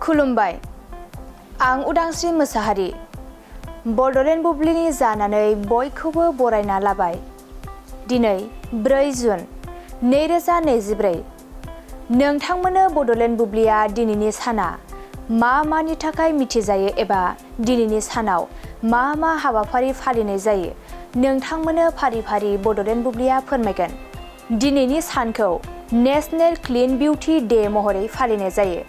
खुलुमबाय। आं उदांस्रि मोसाहारि। बड'लेण्ड बुब्लिनि जानानै बयखौबो बरायना लाबाय। दिनै 4 जुन 2024। नोंथांमोननो बड'लेण्ड बुब्लिया दिनैनि साना मा मानि थाखाय मिथिजायो एबा दिनैनि सानाव मा मा हाबाफारि फालिनाय जायो नोंथांमोननो फारि फारि बड'लेण्ड बुब्लिया फोरमायगोन। दिनैनि सानखौ नेशनेल क्लीन बिउटि डे महरै फालिनाय जायो।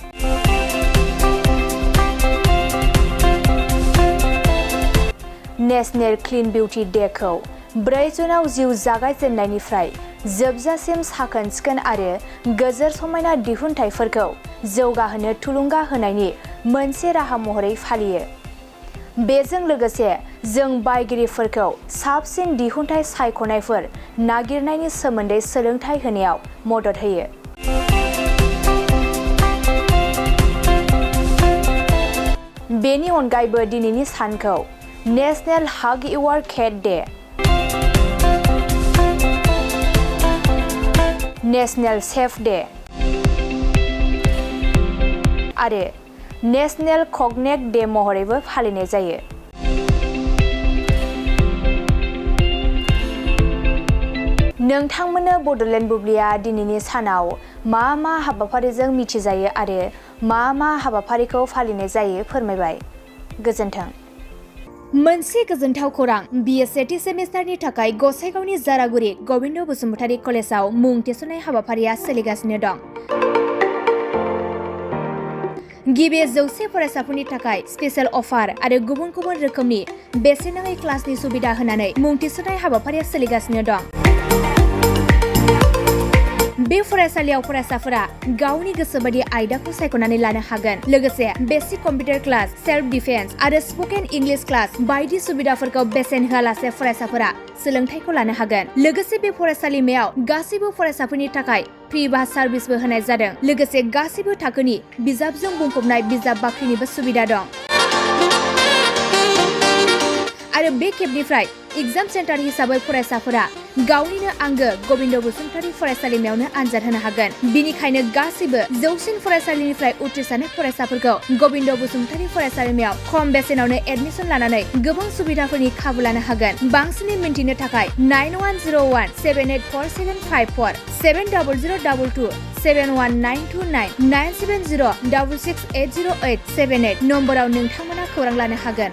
नेशनेल क्लीन बिउटि डेखौ 4 जुनाव जिउ जागायजेननायनिफ्राय जोबजासिम साखोन सिखोन आरो गोजोर समायना दिहुनथायफोरखौ जौगाहोनो थुलुंगा होनायनि मोनसे राहा महरै फालियो। बेजों लोगोसे जों बायगिरिफोरखौ साबसिन दिहुनथाय सायख'नायफोर नागिरनायनि सोमोन्दै सोलोंथाय होनायाव मदद होयो। बेनि अनगायैबो दिनैनि सानखौ national hug your cat day, national chef day आरो नेशनेल कगनेट डे महरैबो फालिनाय जायो। नोंथांमोननो बड'लेण्ड बुब्लिया दिनैनि सानाव मा मा हाबाफारिजों मिथिजायो आरो मा मा हाबाफारिखौ फालिनाय जायो फोरमायबाय। गोजोन्थों। मोनसे गोजोनथाव खौरां। BA सेथि सेमिस्टारनि थाखाय गसाइगावनि जारागुरि गबिन्द बसुमतारी कलेजाव मुं थिसननाय हाबाफारिया सोलिगासिनो दं। गिबि 100 फरायसाफोरनि थाखाय स्पेशेल अफार आरो गुबुन गुबुन रोखोमनि बेसेन नाङै क्लासनि सुबिदा होनानै मुं थिसननाय हाबाफारिया सोलिगासिनो दं। बे फरायसालियाव फरायसाफोरा गावनि गोसोबायदि आयदाखौ सायख'नानै लानो हागोन। लोगोसे basic computer class, self defence आरो स्पकेन इंलिश क्लास बायदि सुबिदाफोरखौ बेसेन होआलासे फरायसाफोरा सोलोंथायखौ लानो हागोन। लोगोसे बे फरायसालिमायाव गासैबो फरायसाफोरनि थाखाय फ्रि बास सार्भिसबो होनाय जादों। लोगोसे गासैबो थाखोनि बिजाबजों बुंफबनाय बिजाब बाख्रिनिबो सुबिदा दं। आरो बे खेबनिफ्राय एग्जाम सेन्टार हिसाबै फरायसाफोरा गावनिनो आंगो गबिन्द बसुमतारी फरायसालिमायावनो आनजाद होनो हागोन। बिनिखायनो गासैबो जौसिन फरायसालिनिफ्राय उथ्रिसारनाय फरायसाफोरखौ गबिन्द बसुमतारी फरायसालिमायाव खम बेसेनावनो एडमिसन लानानै गोबां सुबिदाफोरनि खाबु लानो हागोन। बांसिनै मिन्थिनो थाखाय 9101 784754 70022 71929 970 66800878 नम्बराव नोंथांमोना खौरां लानो हागोन।